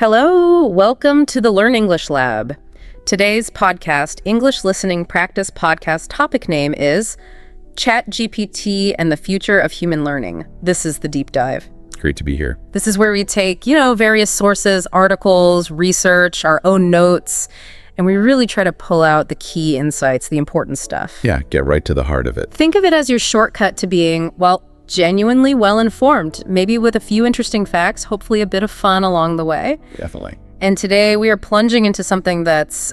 Hello, welcome to the Learn English Lab. Today's podcast, English Listening Practice Podcast topic name is ChatGPT and the Future of Human Learning. This is the deep dive. Great to be here. This is where we take, various sources, articles, research, our own notes, and we really try to pull out the key insights, the important stuff. Yeah, get right to the heart of it. Think of it as your shortcut to being, genuinely well-informed, maybe with a few interesting facts, hopefully a bit of fun along the way. Definitely. And today we are plunging into something that's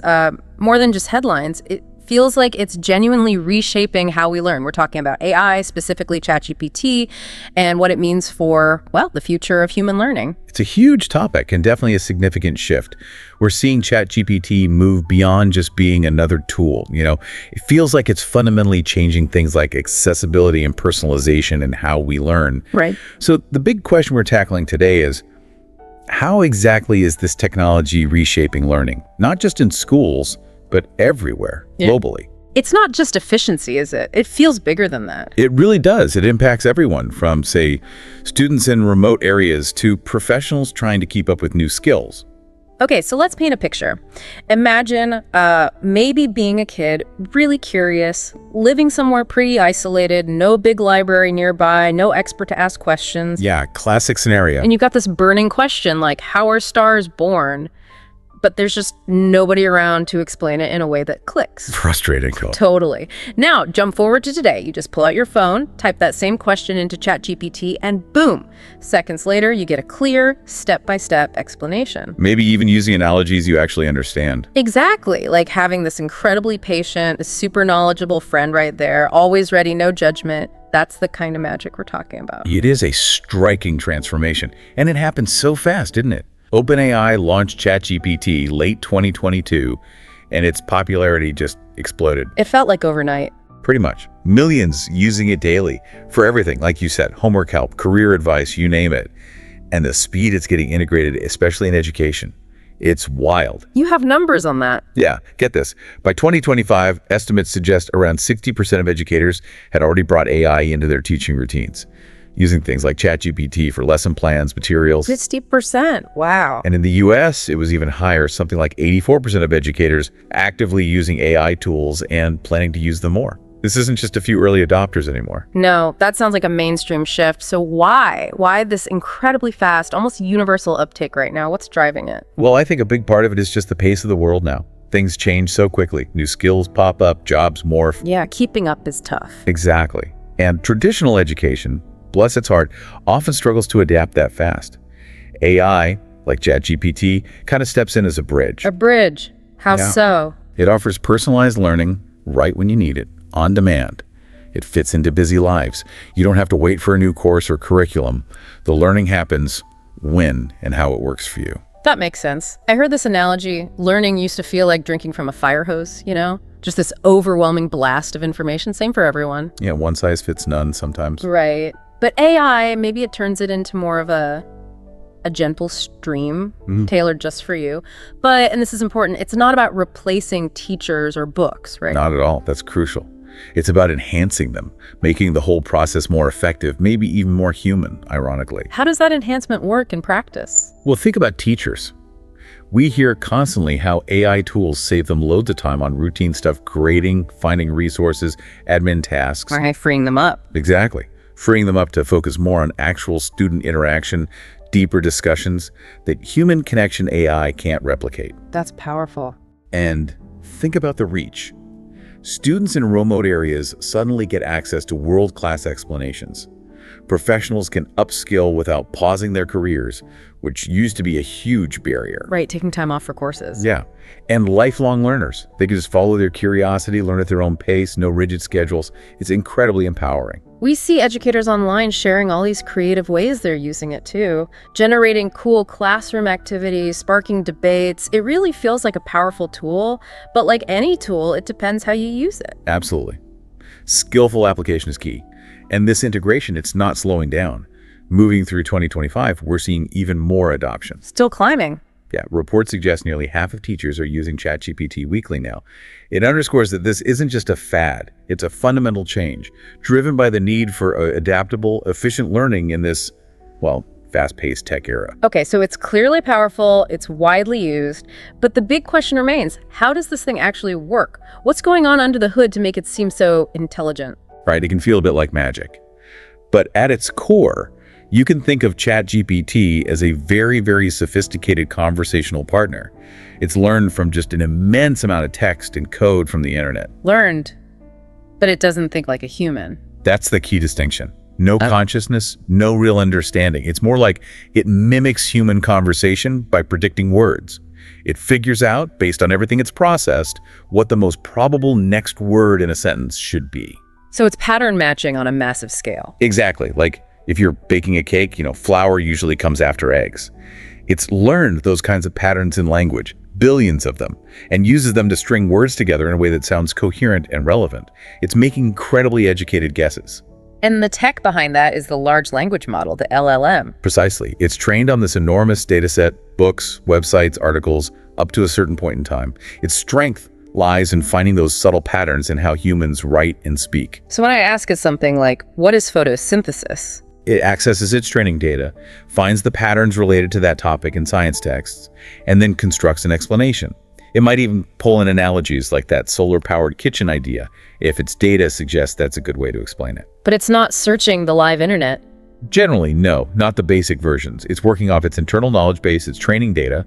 more than just headlines. It feels like it's genuinely reshaping how we learn. We're talking about AI, specifically ChatGPT, and what it means for, the future of human learning. It's a huge topic and definitely a significant shift. We're seeing ChatGPT move beyond just being another tool. It feels like it's fundamentally changing things like accessibility and personalization and how we learn. Right. So the big question we're tackling today is, how exactly is this technology reshaping learning? Not just in schools, but everywhere, globally. It's not just efficiency, is it? It feels bigger than that. It really does. It impacts everyone from, say, students in remote areas to professionals trying to keep up with new skills. Okay, so let's paint a picture. Imagine maybe being a kid, really curious, living somewhere pretty isolated, no big library nearby, no expert to ask questions. Yeah, classic scenario. And you've got this burning question like, how are stars born? But there's just nobody around to explain it in a way that clicks. Frustrating. Cool. Totally. Now, jump forward to today. You just pull out your phone, type that same question into ChatGPT, and boom, seconds later, you get a clear, step-by-step explanation. Maybe even using analogies you actually understand. Exactly. Like having this incredibly patient, super knowledgeable friend right there, always ready, no judgment. That's the kind of magic we're talking about. It is a striking transformation, and it happened so fast, didn't it? OpenAI launched ChatGPT late 2022, and its popularity just exploded. It felt like overnight. Pretty much. Millions using it daily for everything, like you said, homework help, career advice, you name it. And the speed it's getting integrated, especially in education, it's wild. You have numbers on that. Yeah, get this. By 2025, estimates suggest around 60% of educators had already brought AI into their teaching routines, using things like ChatGPT for lesson plans, materials. 60%. Wow. And in the US, it was even higher, something like 84% of educators actively using AI tools and planning to use them more. This isn't just a few early adopters anymore. No, that sounds like a mainstream shift. So why? Why this incredibly fast, almost universal uptake right now? What's driving it? Well, I think a big part of it is just the pace of the world now. Things change so quickly. New skills pop up, jobs morph. Yeah, keeping up is tough. Exactly. And traditional education, bless its heart, often struggles to adapt that fast. AI, like ChatGPT, kind of steps in as a bridge. A bridge? How so? It offers personalized learning right when you need it, on demand. It fits into busy lives. You don't have to wait for a new course or curriculum. The learning happens when and how it works for you. That makes sense. I heard this analogy. Learning used to feel like drinking from a fire hose, Just this overwhelming blast of information. Same for everyone. Yeah, one size fits none sometimes. Right. But AI, maybe it turns it into more of a gentle stream, tailored just for you. But, and this is important, it's not about replacing teachers or books, right? Not at all. That's crucial. It's about enhancing them, making the whole process more effective, maybe even more human, ironically. How does that enhancement work in practice? Well, think about teachers. We hear constantly how AI tools save them loads of time on routine stuff, grading, finding resources, admin tasks. Or freeing them up. Exactly. Freeing them up to focus more on actual student interaction, deeper discussions that human connection AI can't replicate. That's powerful. And think about the reach. Students in remote areas suddenly get access to world-class explanations. Professionals can upskill without pausing their careers, which used to be a huge barrier. Right, taking time off for courses. Yeah, and lifelong learners. They can just follow their curiosity, learn at their own pace, no rigid schedules. It's incredibly empowering. We see educators online sharing all these creative ways they're using it too, generating cool classroom activities, sparking debates. It really feels like a powerful tool, but like any tool, it depends how you use it. Absolutely. Skillful application is key. And this integration, it's not slowing down. Moving through 2025, we're seeing even more adoption. Still climbing. Yeah, reports suggest nearly half of teachers are using ChatGPT weekly now. It underscores that this isn't just a fad, it's a fundamental change, driven by the need for adaptable, efficient learning in this, fast-paced tech era. Okay, so it's clearly powerful, it's widely used, but the big question remains, how does this thing actually work? What's going on under the hood to make it seem so intelligent? Right? It can feel a bit like magic. But at its core, you can think of ChatGPT as a very, very sophisticated conversational partner. It's learned from just an immense amount of text and code from the internet. Learned, but it doesn't think like a human. That's the key distinction. No consciousness, no real understanding. It's more like it mimics human conversation by predicting words. It figures out, based on everything it's processed, what the most probable next word in a sentence should be. So it's pattern matching on a massive scale. Exactly. Like if you're baking a cake, flour usually comes after eggs. It's learned those kinds of patterns in language, billions of them, and uses them to string words together in a way that sounds coherent and relevant. It's making incredibly educated guesses. And the tech behind that is the large language model, the LLM. Precisely. It's trained on this enormous data set, books, websites, articles, up to a certain point in time. Its strength lies in finding those subtle patterns in how humans write and speak. So when I ask it something like, what is photosynthesis? It accesses its training data, finds the patterns related to that topic in science texts, and then constructs an explanation. It might even pull in analogies like that solar-powered kitchen idea, if its data suggests that's a good way to explain it. But it's not searching the live internet. Generally, no, not the basic versions. It's working off its internal knowledge base, its training data.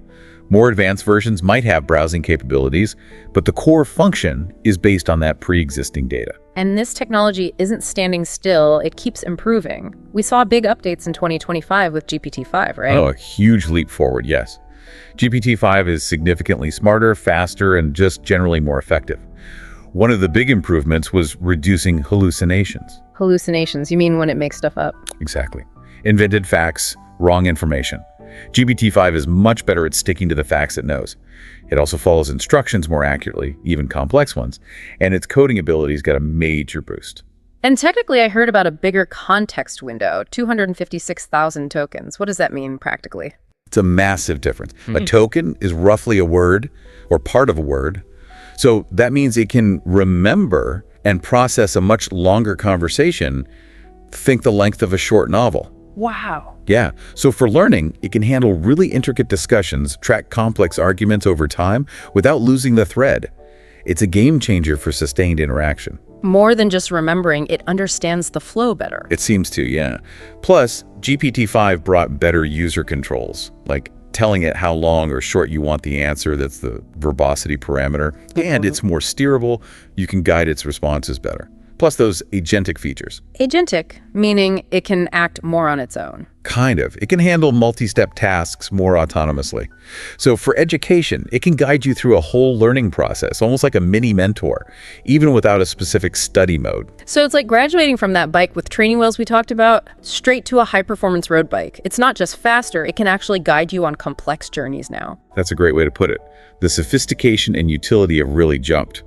More advanced versions might have browsing capabilities, but the core function is based on that pre-existing data. And this technology isn't standing still, it keeps improving. We saw big updates in 2025 with GPT-5, right? Oh, a huge leap forward, yes. GPT-5 is significantly smarter, faster, and just generally more effective. One of the big improvements was reducing hallucinations. Hallucinations, you mean when it makes stuff up? Exactly. Invented facts, wrong information. GPT-5 is much better at sticking to the facts it knows. It also follows instructions more accurately, even complex ones, and its coding abilities got a major boost. And technically, I heard about a bigger context window, 256,000 tokens. What does that mean practically? It's a massive difference. A token is roughly a word or part of a word. So that means it can remember and process a much longer conversation. Think the length of a short novel. Wow. Yeah. So for learning, it can handle really intricate discussions, track complex arguments over time without losing the thread. It's a game changer for sustained interaction. More than just remembering, it understands the flow better. It seems to, yeah. Plus, GPT-5 brought better user controls, like telling it how long or short you want the answer. That's the verbosity parameter. And it's more steerable. You can guide its responses better. Plus those agentic features. Agentic, meaning it can act more on its own. Kind of. It can handle multi-step tasks more autonomously. So for education, it can guide you through a whole learning process, almost like a mini mentor, even without a specific study mode. So it's like graduating from that bike with training wheels we talked about, straight to a high-performance road bike. It's not just faster, it can actually guide you on complex journeys now. That's a great way to put it. The sophistication and utility have really jumped.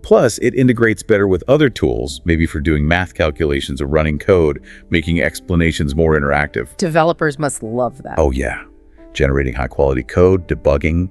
Plus, it integrates better with other tools, maybe for doing math calculations or running code, making explanations more interactive. Developers must love that. Oh yeah. Generating high-quality code, debugging.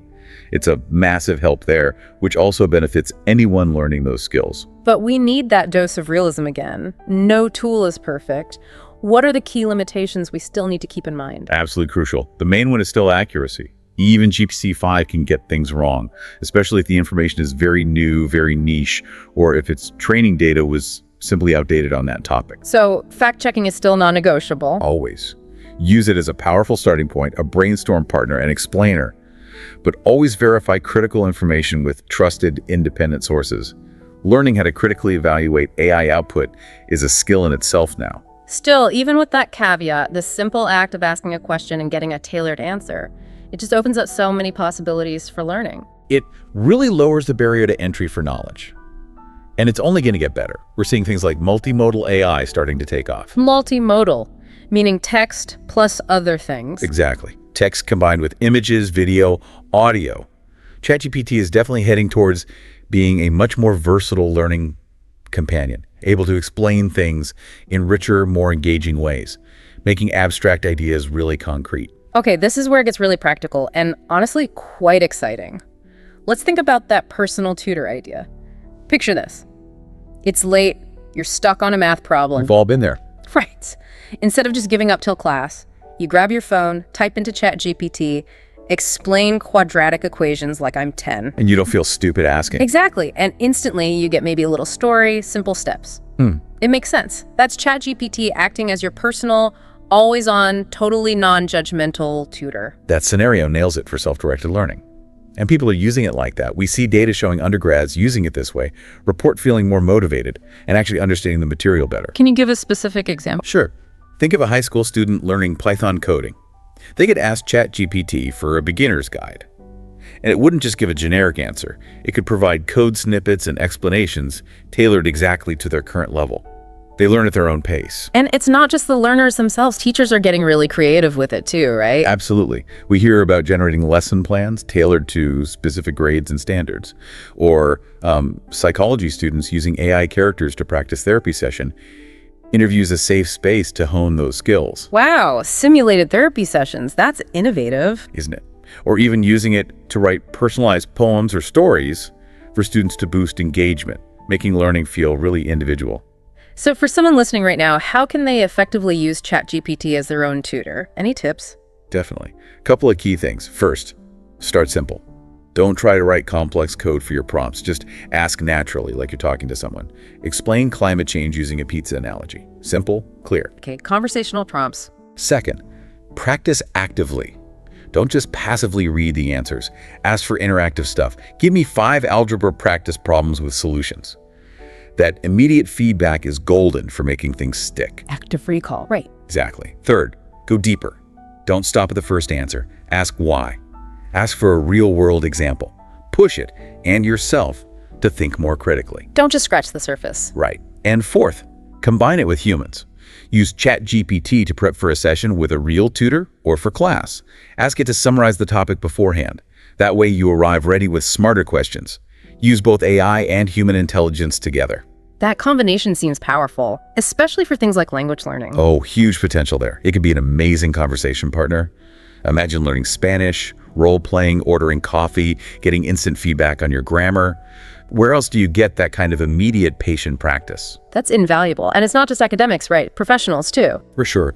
It's a massive help there, which also benefits anyone learning those skills. But we need that dose of realism again. No tool is perfect. What are the key limitations we still need to keep in mind? Absolutely crucial. The main one is still accuracy. Even GPT-5 can get things wrong, especially if the information is very new, very niche, or if its training data was simply outdated on that topic. So fact-checking is still non-negotiable. Always. Use it as a powerful starting point, a brainstorm partner, an explainer, but always verify critical information with trusted, independent sources. Learning how to critically evaluate AI output is a skill in itself now. Still, even with that caveat, the simple act of asking a question and getting a tailored answer, it just opens up so many possibilities for learning. It really lowers the barrier to entry for knowledge. And it's only going to get better. We're seeing things like multimodal AI starting to take off. Multimodal, meaning text plus other things. Exactly. Text combined with images, video, audio. ChatGPT is definitely heading towards being a much more versatile learning companion, able to explain things in richer, more engaging ways, making abstract ideas really concrete. Okay, this is where it gets really practical and honestly quite exciting. Let's think about that personal tutor idea. Picture this. It's late, you're stuck on a math problem. We've all been there. Right. Instead of just giving up till class, You grab your phone, type into ChatGPT, explain quadratic equations like I'm 10. And you don't feel stupid asking. Exactly, and instantly you get maybe a little story, simple steps. It makes sense. That's ChatGPT acting as your personal, always-on, totally non-judgmental tutor. That scenario nails it for self-directed learning. And people are using it like that. We see data showing undergrads using it this way report feeling more motivated and actually understanding the material better. Can you give a specific example? Sure. Think of a high school student learning Python coding. They could ask ChatGPT for a beginner's guide. And it wouldn't just give a generic answer. It could provide code snippets and explanations tailored exactly to their current level. They learn at their own pace. And it's not just the learners themselves. Teachers are getting really creative with it too, right? Absolutely. We hear about generating lesson plans tailored to specific grades and standards, or psychology students using AI characters to practice therapy session. Interviews a safe space to hone those skills. Wow, simulated therapy sessions. That's innovative. Isn't it? Or even using it to write personalized poems or stories for students to boost engagement, making learning feel really individual. So for someone listening right now, how can they effectively use ChatGPT as their own tutor? Any tips? Definitely. A couple of key things. First, start simple. Don't try to write complex code for your prompts. Just ask naturally, like you're talking to someone. Explain climate change using a pizza analogy. Simple, clear. Okay, conversational prompts. Second, practice actively. Don't just passively read the answers. Ask for interactive stuff. Give me 5 algebra practice problems with solutions. That immediate feedback is golden for making things stick. Active recall. Right. Exactly. Third, go deeper. Don't stop at the first answer. Ask why. Ask for a real-world example. Push it and yourself to think more critically. Don't just scratch the surface. Right. And fourth, combine it with humans. Use ChatGPT to prep for a session with a real tutor or for class. Ask it to summarize the topic beforehand. That way you arrive ready with smarter questions. Use both AI and human intelligence together. That combination seems powerful, especially for things like language learning. Oh, huge potential there. It could be an amazing conversation partner. Imagine learning Spanish, role-playing, ordering coffee, getting instant feedback on your grammar. Where else do you get that kind of immediate patient practice? That's invaluable. And it's not just academics, right? Professionals too. For sure.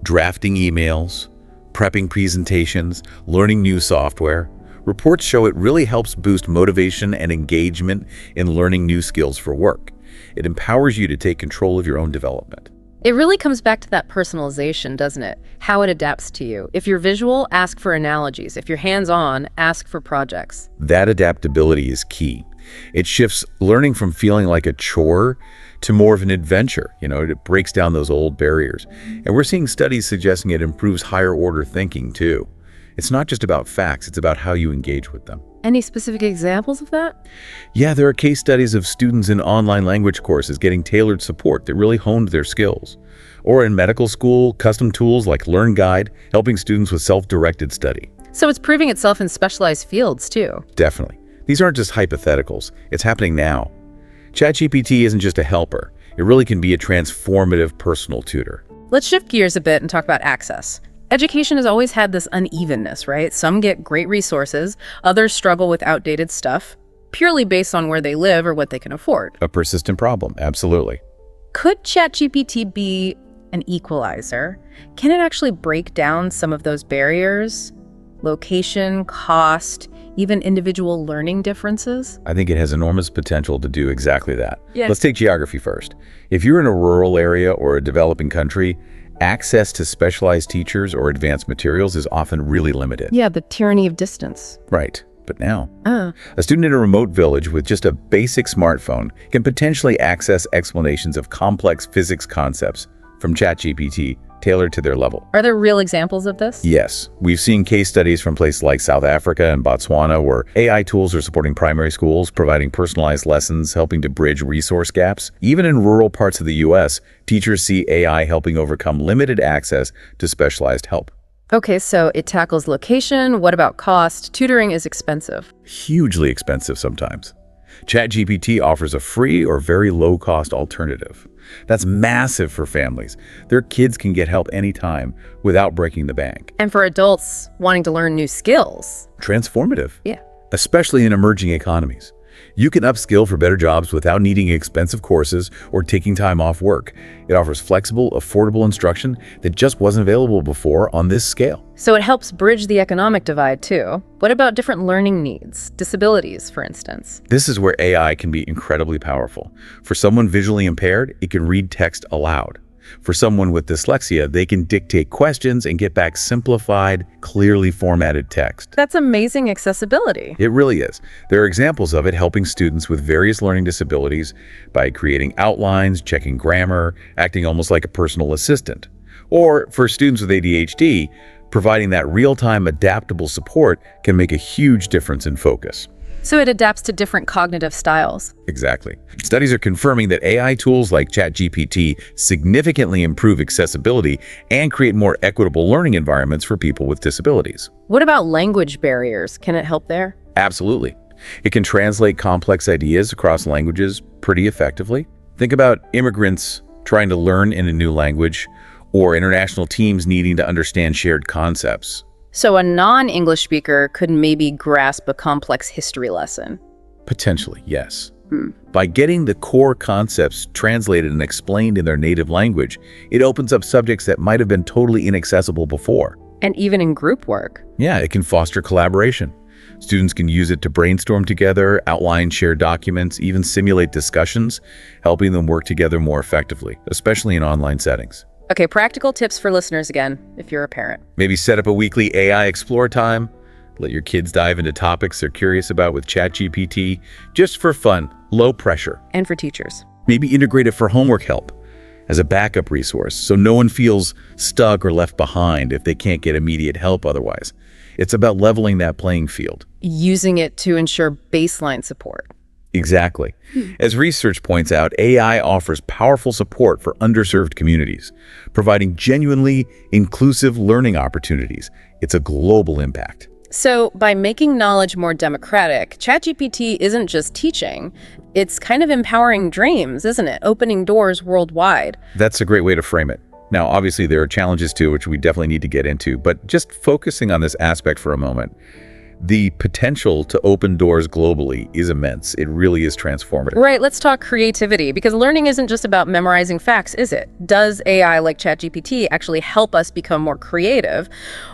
Drafting emails, prepping presentations, learning new software. Reports show it really helps boost motivation and engagement in learning new skills for work. It empowers you to take control of your own development. It really comes back to that personalization, doesn't it? How it adapts to you. If you're visual, ask for analogies. If you're hands-on, ask for projects. That adaptability is key. It shifts learning from feeling like a chore to more of an adventure. It breaks down those old barriers. And we're seeing studies suggesting it improves higher order thinking too. It's not just about facts, it's about how you engage with them. Any specific examples of that? Yeah, there are case studies of students in online language courses getting tailored support that really honed their skills. Or in medical school, custom tools like LearnGuide, helping students with self-directed study. So it's proving itself in specialized fields too. Definitely. These aren't just hypotheticals. It's happening now. ChatGPT isn't just a helper. It really can be a transformative personal tutor. Let's shift gears a bit and talk about access. Education has always had this unevenness, right? Some get great resources, others struggle with outdated stuff, purely based on where they live or what they can afford. A persistent problem, absolutely. Could ChatGPT be an equalizer? Can it actually break down some of those barriers? Location, cost, even individual learning differences? I think it has enormous potential to do exactly that. Yes. Let's take geography first. If you're in a rural area or a developing country, access to specialized teachers or advanced materials is often really limited. Yeah, the tyranny of distance. Right. But now, a student in a remote village with just a basic smartphone can potentially access explanations of complex physics concepts from ChatGPT tailored to their level. Are there real examples of this? Yes. We've seen case studies from places like South Africa and Botswana where AI tools are supporting primary schools, providing personalized lessons, helping to bridge resource gaps. Even in rural parts of the U.S., teachers see AI helping overcome limited access to specialized help. Okay, so it tackles location. What about cost? Tutoring is expensive. Hugely expensive sometimes. ChatGPT offers a free or very low-cost alternative. That's massive for families. Their kids can get help anytime without breaking the bank. And for adults wanting to learn new skills. Transformative. Yeah. Especially in emerging economies. You can upskill for better jobs without needing expensive courses or taking time off work. It offers flexible, affordable instruction that just wasn't available before on this scale. So it helps bridge the economic divide, too. What about different learning needs, disabilities, for instance? This is where AI can be incredibly powerful. For someone visually impaired, it can read text aloud. For someone with dyslexia, they can dictate questions and get back simplified, clearly formatted text. That's amazing accessibility. It really is. There are examples of it helping students with various learning disabilities by creating outlines, checking grammar, acting almost like a personal assistant. Or for students with ADHD, providing that real-time adaptable support can make a huge difference in focus. So it adapts to different cognitive styles. Exactly. Studies are confirming that AI tools like ChatGPT significantly improve accessibility and create more equitable learning environments for people with disabilities. What about language barriers? Can it help there? Absolutely. It can translate complex ideas across languages pretty effectively. Think about immigrants trying to learn in a new language, or international teams needing to understand shared concepts. So a non-English speaker could maybe grasp a complex history lesson. Potentially, yes. By getting the core concepts translated and explained in their native language, it opens up subjects that might have been totally inaccessible before. And even in group work. Yeah, it can foster collaboration. Students can use it to brainstorm together, outline shared documents, even simulate discussions, helping them work together more effectively, especially in online settings. Okay, practical tips for listeners again, if you're a parent. Maybe set up a weekly AI Explore time. Let your kids dive into topics they're curious about with ChatGPT, just for fun, low pressure. And for teachers. Maybe integrate it for homework help as a backup resource, so no one feels stuck or left behind if they can't get immediate help otherwise. It's about leveling that playing field. Using it to ensure baseline support. Exactly. As research points out, AI offers powerful support for underserved communities, providing genuinely inclusive learning opportunities. It's a global impact. So by making knowledge more democratic, ChatGPT isn't just teaching, it's kind of empowering dreams, isn't it? Opening doors worldwide. That's a great way to frame it. Now, obviously, there are challenges too, which we definitely need to get into, but just focusing on this aspect for a moment, the potential to open doors globally is immense. It really is transformative. Right, let's talk creativity, because learning isn't just about memorizing facts, is it? Does AI like ChatGPT actually help us become more creative,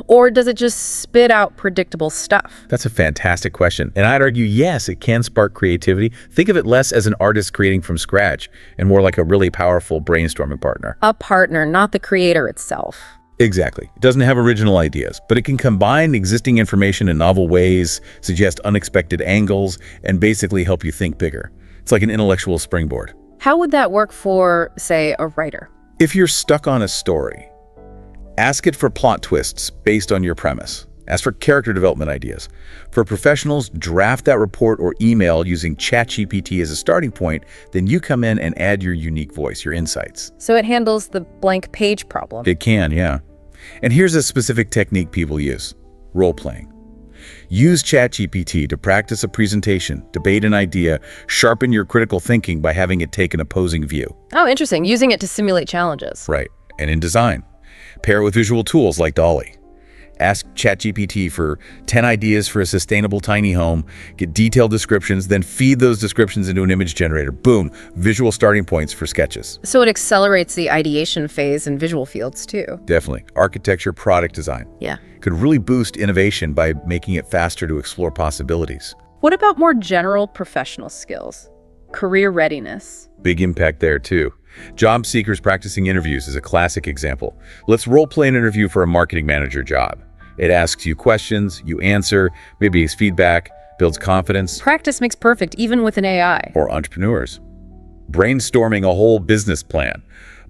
or does it just spit out predictable stuff? That's a fantastic question. And I'd argue, yes, it can spark creativity. Think of it less as an artist creating from scratch and more like a really powerful brainstorming partner. A partner, not the creator itself. Exactly. It doesn't have original ideas, but it can combine existing information in novel ways, suggest unexpected angles, and basically help you think bigger. It's like an intellectual springboard. How would that work for, say, a writer? If you're stuck on a story, ask it for plot twists based on your premise. Ask for character development ideas. For professionals, draft that report or email using ChatGPT as a starting point. Then you come in and add your unique voice, your insights. So it handles the blank page problem. It can, yeah. And here's a specific technique people use: role-playing. Use ChatGPT to practice a presentation, debate an idea, sharpen your critical thinking by having it take an opposing view. Oh, interesting. Using it to simulate challenges. Right. And in design, pair it with visual tools like DALL-E. Ask ChatGPT for 10 ideas for a sustainable tiny home, get detailed descriptions, then feed those descriptions into an image generator. Boom, visual starting points for sketches. So it accelerates the ideation phase in visual fields too. Definitely. Architecture, product design. Yeah. Could really boost innovation by making it faster to explore possibilities. What about more general professional skills? Career readiness. Big impact there too. Job seekers practicing interviews is a classic example. Let's role-play an interview for a marketing manager job. It asks you questions, you answer, maybe it's feedback, builds confidence. Practice makes perfect, even with an AI. Or entrepreneurs. Brainstorming a whole business plan,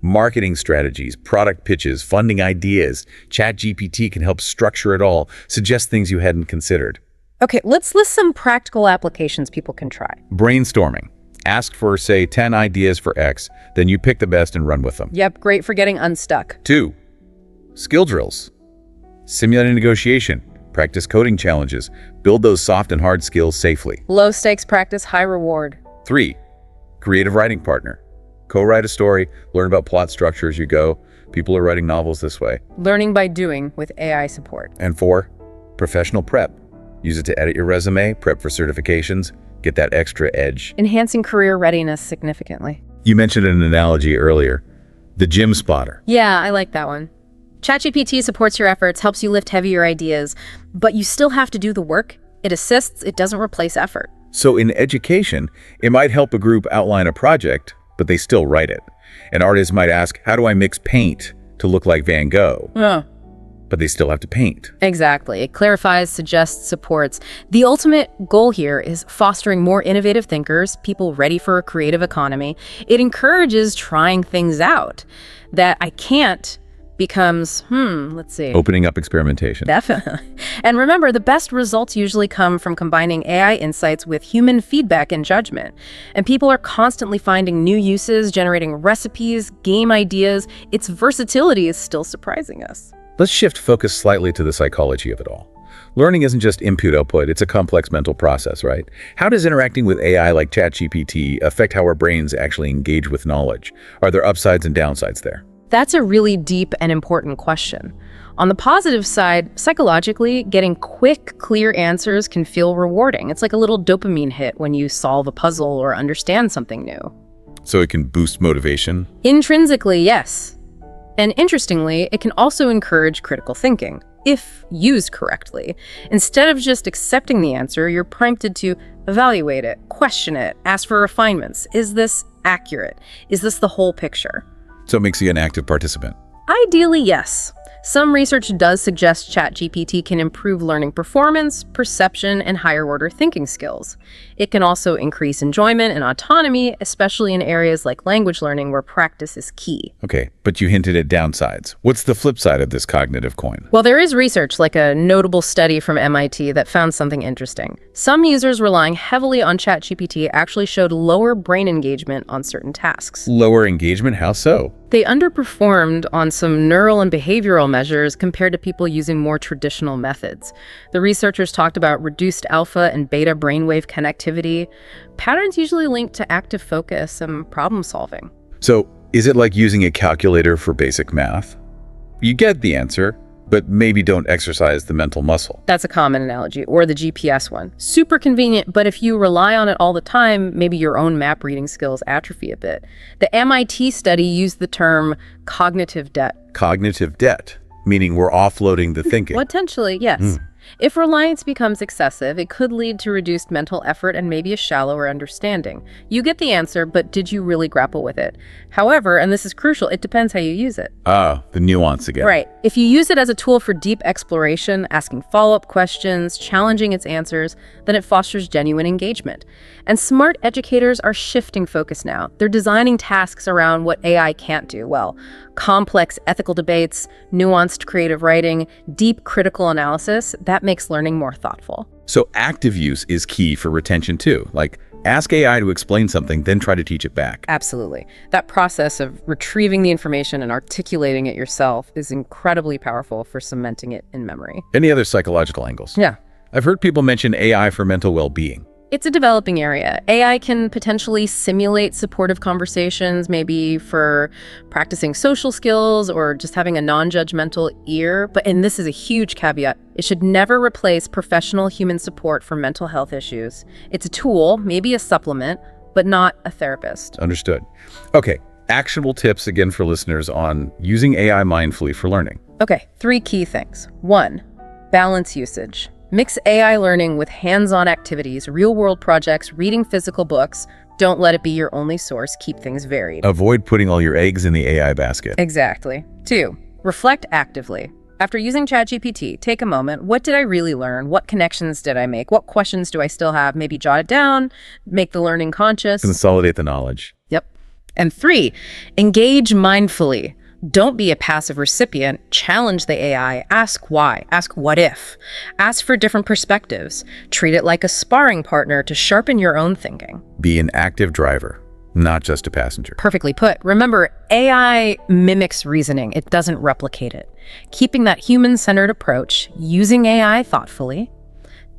marketing strategies, product pitches, funding ideas. ChatGPT can help structure it all, suggest things you hadn't considered. Okay, let's list some practical applications people can try. Brainstorming. Ask for, say, 10 ideas for X, then you pick the best and run with them. Yep, great for getting unstuck. 2. Skill drills. Simulating negotiation. Practice coding challenges. Build those soft and hard skills safely. Low stakes practice, high reward. 3. Creative writing partner. Co-write a story, learn about plot structure as you go. People are writing novels this way. Learning by doing with AI support. And 4. Professional prep. Use it to edit your resume, prep for certifications, get that extra edge. Enhancing career readiness significantly. You mentioned an analogy earlier, the gym spotter. Yeah, I like that one. ChatGPT supports your efforts, helps you lift heavier ideas, but you still have to do the work. It assists, it doesn't replace effort. So in education, it might help a group outline a project, but they still write it. An artist might ask, how do I mix paint to look like Van Gogh? Yeah. But they still have to paint. Exactly. It clarifies, suggests, supports. The ultimate goal here is fostering more innovative thinkers, people ready for a creative economy. It encourages trying things out. That I can't becomes, let's see. Opening up experimentation. Definitely. And remember, the best results usually come from combining AI insights with human feedback and judgment. And people are constantly finding new uses, generating recipes, game ideas. Its versatility is still surprising us. Let's shift focus slightly to the psychology of it all. Learning isn't just input-output, it's a complex mental process, right? How does interacting with AI like ChatGPT affect how our brains actually engage with knowledge? Are there upsides and downsides there? That's a really deep and important question. On the positive side, psychologically, getting quick, clear answers can feel rewarding. It's like a little dopamine hit when you solve a puzzle or understand something new. So it can boost motivation? Intrinsically, yes. And interestingly, it can also encourage critical thinking, if used correctly. Instead of just accepting the answer, you're prompted to evaluate it, question it, ask for refinements. Is this accurate? Is this the whole picture? So it makes you an active participant. Ideally, yes. Some research does suggest ChatGPT can improve learning performance, perception, and higher-order thinking skills. It can also increase enjoyment and autonomy, especially in areas like language learning where practice is key. Okay, but you hinted at downsides. What's the flip side of this cognitive coin? Well, there is research, like a notable study from MIT, that found something interesting. Some users relying heavily on ChatGPT actually showed lower brain engagement on certain tasks. Lower engagement? How so? They underperformed on some neural and behavioral measures compared to people using more traditional methods. The researchers talked about reduced alpha and beta brainwave connectivity, patterns usually linked to active focus and problem solving. So is it like using a calculator for basic math? You get the answer, but maybe don't exercise the mental muscle. That's a common analogy, or the GPS one. Super convenient, but if you rely on it all the time, maybe your own map reading skills atrophy a bit. The MIT study used the term cognitive debt. Cognitive debt, meaning we're offloading the thinking. Potentially, yes. If reliance becomes excessive, it could lead to reduced mental effort and maybe a shallower understanding. You get the answer, but did you really grapple with it? However, and this is crucial, it depends how you use it. Ah, the nuance again. Right. If you use it as a tool for deep exploration, asking follow-up questions, challenging its answers, then it fosters genuine engagement. And smart educators are shifting focus now. They're designing tasks around what AI can't do well. Complex ethical debates, nuanced creative writing, deep critical analysis, that makes learning more thoughtful. So active use is key for retention too. Like, ask AI to explain something, then try to teach it back. Absolutely. That process of retrieving the information and articulating it yourself is incredibly powerful for cementing it in memory. Any other psychological angles? Yeah. I've heard people mention AI for mental well-being. It's a developing area. AI can potentially simulate supportive conversations, maybe for practicing social skills or just having a non-judgmental ear. And this is a huge caveat, it should never replace professional human support for mental health issues. It's a tool, maybe a supplement, but not a therapist. Understood. Okay, actionable tips again for listeners on using AI mindfully for learning. Okay, 3 key things. 1, balance usage. Mix AI learning with hands-on activities, real-world projects, reading physical books. Don't let it be your only source. Keep things varied. Avoid putting all your eggs in the AI basket. Exactly. 2, reflect actively. After using ChatGPT, take a moment. What did I really learn? What connections did I make? What questions do I still have? Maybe jot it down, make the learning conscious. Consolidate the knowledge. Yep. And 3, engage mindfully. Don't be a passive recipient. Challenge the AI. Ask why. Ask what if. Ask for different perspectives. Treat it like a sparring partner to sharpen your own thinking. Be an active driver, not just a passenger. Perfectly put. Remember, AI mimics reasoning. It doesn't replicate it. Keeping that human-centered approach, using AI thoughtfully,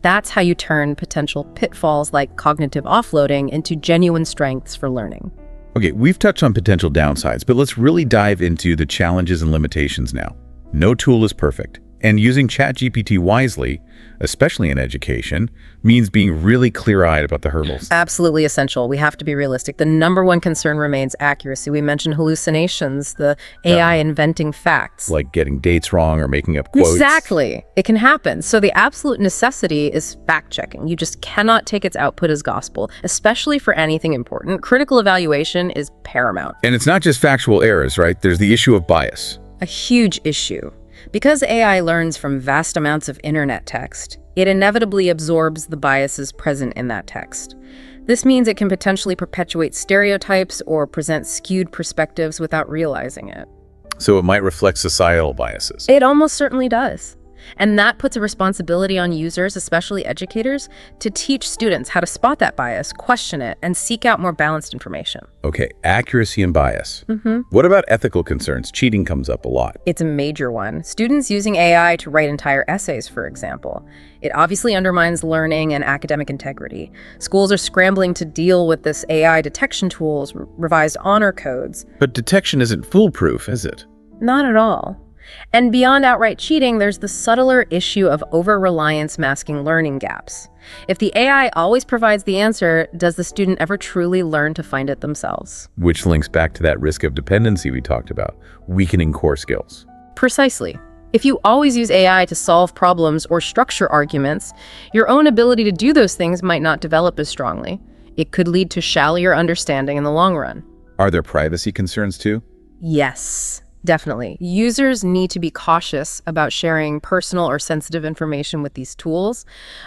that's how you turn potential pitfalls like cognitive offloading into genuine strengths for learning. Okay, we've touched on potential downsides, but let's really dive into the challenges and limitations now. No tool is perfect. And using ChatGPT wisely, especially in education, means being really clear-eyed about the hurdles. Absolutely essential. We have to be realistic. The number one concern remains accuracy. We mentioned hallucinations, the AI inventing facts. Like getting dates wrong or making up quotes. Exactly. It can happen. So the absolute necessity is fact-checking. You just cannot take its output as gospel, especially for anything important. Critical evaluation is paramount. And it's not just factual errors, right? There's the issue of bias. A huge issue. Because AI learns from vast amounts of internet text, it inevitably absorbs the biases present in that text. This means it can potentially perpetuate stereotypes or present skewed perspectives without realizing it. So it might reflect societal biases. It almost certainly does. And that puts a responsibility on users, especially educators, to teach students how to spot that bias, question it, and seek out more balanced information. Okay, accuracy and bias. What about ethical concerns? Cheating comes up a lot. It's a major one. Students using AI to write entire essays, for example. It obviously undermines learning and academic integrity. Schools are scrambling to deal with this AI detection tools, revised honor codes. But detection isn't foolproof, is it? Not at all. And beyond outright cheating, there's the subtler issue of over-reliance masking learning gaps. If the AI always provides the answer, does the student ever truly learn to find it themselves? Which links back to that risk of dependency we talked about, weakening core skills. Precisely. If you always use AI to solve problems or structure arguments, your own ability to do those things might not develop as strongly. It could lead to shallower understanding in the long run. Are there privacy concerns too? Yes. Definitely. Users need to be cautious about sharing personal or sensitive information with these tools.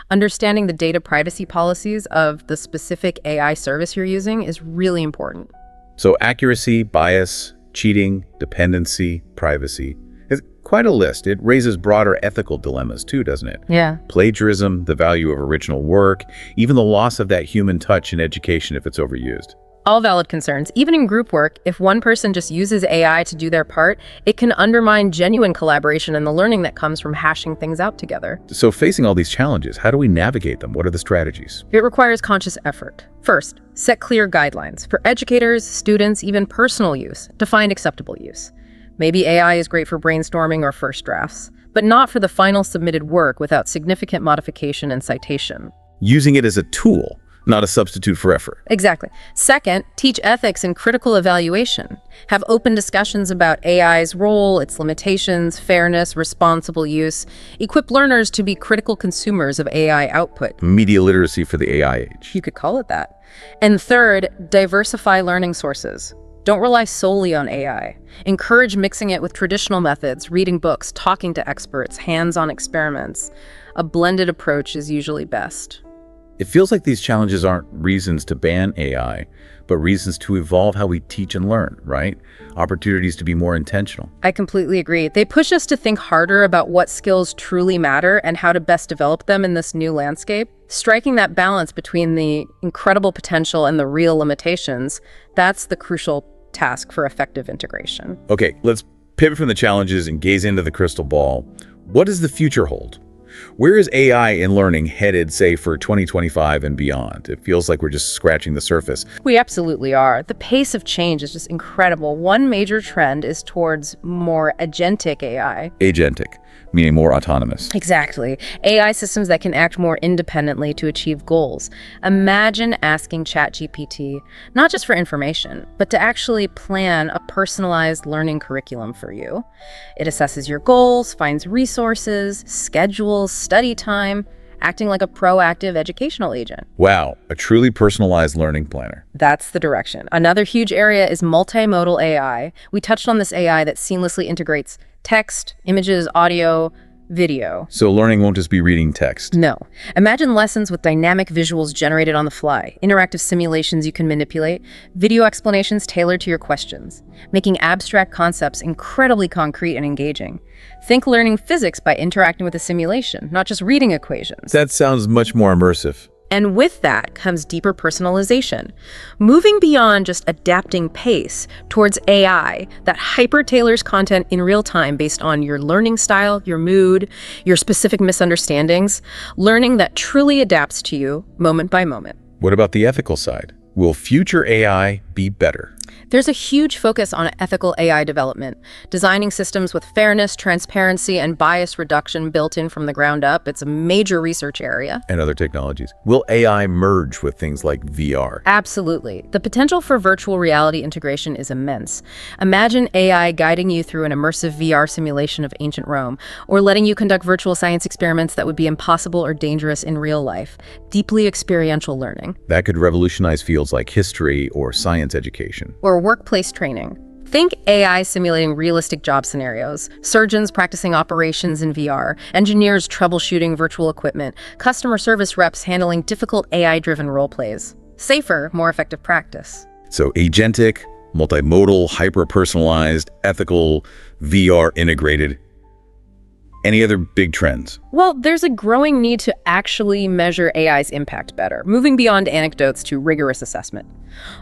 Understanding the data privacy policies of the specific AI service you're using is really important. So accuracy, bias, cheating, dependency, privacy. It's quite a list. It raises broader ethical dilemmas too, doesn't it? Yeah. Plagiarism, the value of original work, even the loss of that human touch in education if it's overused. All valid concerns. Even in group work, if one person just uses AI to do their part, it can undermine genuine collaboration and the learning that comes from hashing things out together. So facing all these challenges, how do we navigate them? What are the strategies? It requires conscious effort. First, set clear guidelines for educators, students, even personal use. Define acceptable use. Maybe AI is great for brainstorming or first drafts, but not for the final submitted work without significant modification and citation. Using it as a tool, not a substitute for effort. Exactly. Second, teach ethics and critical evaluation. Have open discussions about AI's role, its limitations, fairness, responsible use. Equip learners to be critical consumers of AI output. Media literacy for the AI age. You could call it that. And third, diversify learning sources. Don't rely solely on AI. Encourage mixing it with traditional methods, reading books, talking to experts, hands-on experiments. A blended approach is usually best. It feels like these challenges aren't reasons to ban AI, but reasons to evolve how we teach and learn, right? Opportunities to be more intentional. I completely agree. They push us to think harder about what skills truly matter and how to best develop them in this new landscape. Striking that balance between the incredible potential and the real limitations, that's the crucial task for effective integration. Okay, let's pivot from the challenges and gaze into the crystal ball. What does the future hold? Where is AI in learning headed, say, for 2025 and beyond? It feels like we're just scratching the surface. We absolutely are. The pace of change is just incredible. One major trend is towards more agentic AI. Agentic, meaning more autonomous. Exactly. AI systems that can act more independently to achieve goals. Imagine asking ChatGPT, not just for information, but to actually plan a personalized learning curriculum for you. It assesses your goals, finds resources, schedules, study time, acting like a proactive educational agent. Wow, a truly personalized learning planner. That's the direction. Another huge area is multimodal AI. We touched on this AI that seamlessly integrates text, images, audio, video. So learning won't just be reading text. No. Imagine lessons with dynamic visuals generated on the fly, interactive simulations you can manipulate, video explanations tailored to your questions, making abstract concepts incredibly concrete and engaging. Think learning physics by interacting with a simulation, not just reading equations. That sounds much more immersive. And with that comes deeper personalization, moving beyond just adapting pace towards AI that hyper-tailors content in real time based on your learning style, your mood, your specific misunderstandings, learning that truly adapts to you moment by moment. What about the ethical side? Will future AI be better? There's a huge focus on ethical AI development, designing systems with fairness, transparency, and bias reduction built in from the ground up. It's a major research area. And other technologies. Will AI merge with things like VR? Absolutely. The potential for virtual reality integration is immense. Imagine AI guiding you through an immersive VR simulation of ancient Rome, or letting you conduct virtual science experiments that would be impossible or dangerous in real life. Deeply experiential learning. That could revolutionize fields like history or science education. Or workplace training. Think AI simulating realistic job scenarios, surgeons practicing operations in VR, engineers troubleshooting virtual equipment, customer service reps handling difficult AI-driven role plays. Safer, more effective practice. So agentic, multimodal, hyper-personalized, ethical, VR integrated. Any other big trends? Well, there's a growing need to actually measure AI's impact better, moving beyond anecdotes to rigorous assessment.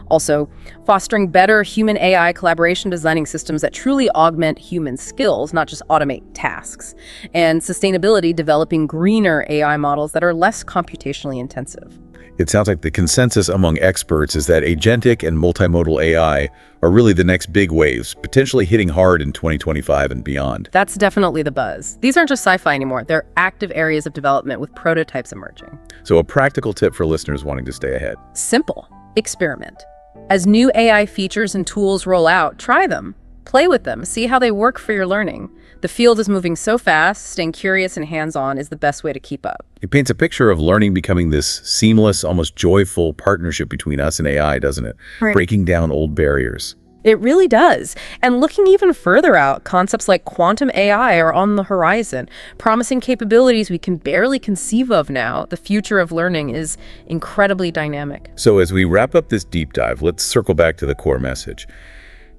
Also, fostering better human-AI collaboration, designing systems that truly augment human skills, not just automate tasks. And sustainability, developing greener AI models that are less computationally intensive. It sounds like the consensus among experts is that agentic and multimodal AI are really the next big waves, potentially hitting hard in 2025 and beyond. That's definitely the buzz. These aren't just sci-fi anymore. They're active areas of development with prototypes emerging. So a practical tip for listeners wanting to stay ahead. Simple. Experiment. As new AI features and tools roll out, try them. Play with them. See how they work for your learning. The field is moving so fast, staying curious and hands-on is the best way to keep up. It paints a picture of learning becoming this seamless, almost joyful partnership between us and AI, doesn't it? Right. Breaking down old barriers. It really does. And looking even further out, concepts like quantum AI are on the horizon, promising capabilities we can barely conceive of now. The future of learning is incredibly dynamic. So as we wrap up this deep dive, let's circle back to the core message.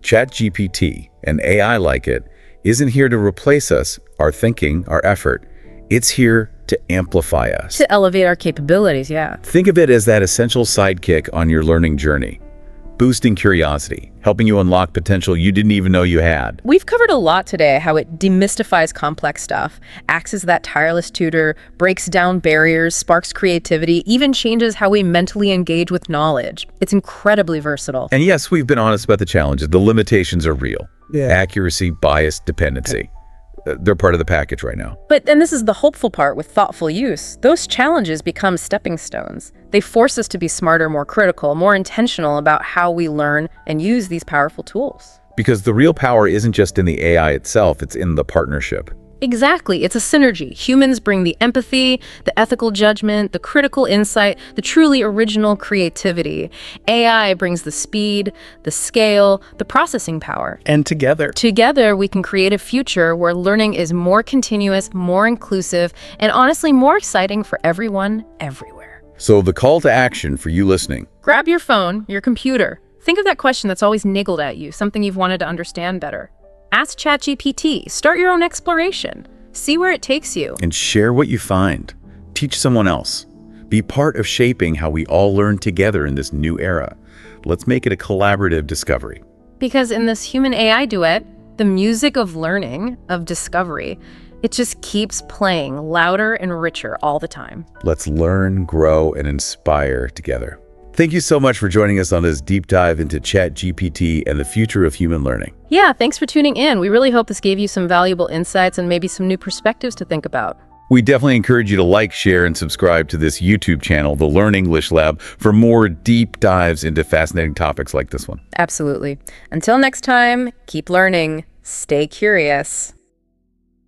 ChatGPT and AI like it isn't here to replace us, our thinking, our effort. It's here to amplify us. To elevate our capabilities, yeah. Think of it as that essential sidekick on your learning journey, boosting curiosity, helping you unlock potential you didn't even know you had. We've covered a lot today, how it demystifies complex stuff, acts as that tireless tutor, breaks down barriers, sparks creativity, even changes how we mentally engage with knowledge. It's incredibly versatile. And yes, we've been honest about the challenges. The limitations are real. Yeah. Accuracy, bias, dependency. They're part of the package right now. And this is the hopeful part with thoughtful use. Those challenges become stepping stones. They force us to be smarter, more critical, more intentional about how we learn and use these powerful tools. Because the real power isn't just in the AI itself, it's in the partnership. Exactly. It's a synergy. Humans bring the empathy, the ethical judgment, the critical insight, the truly original creativity. AI brings the speed, the scale, the processing power. And together we can create a future where learning is more continuous, more inclusive, and honestly more exciting for everyone, everywhere. So the call to action for you listening. Grab your phone, your computer. Think of that question that's always niggled at you, something you've wanted to understand better. Ask ChatGPT. Start your own exploration. See where it takes you. And share what you find. Teach someone else. Be part of shaping how we all learn together in this new era. Let's make it a collaborative discovery. Because in this human-AI duet, the music of learning, of discovery, it just keeps playing louder and richer all the time. Let's learn, grow, and inspire together. Thank you so much for joining us on this deep dive into ChatGPT and the future of human learning. Yeah, thanks for tuning in. We really hope this gave you some valuable insights and maybe some new perspectives to think about. We definitely encourage you to like, share, and subscribe to this YouTube channel, The Learn English Lab, for more deep dives into fascinating topics like this one. Absolutely. Until next time, keep learning, stay curious.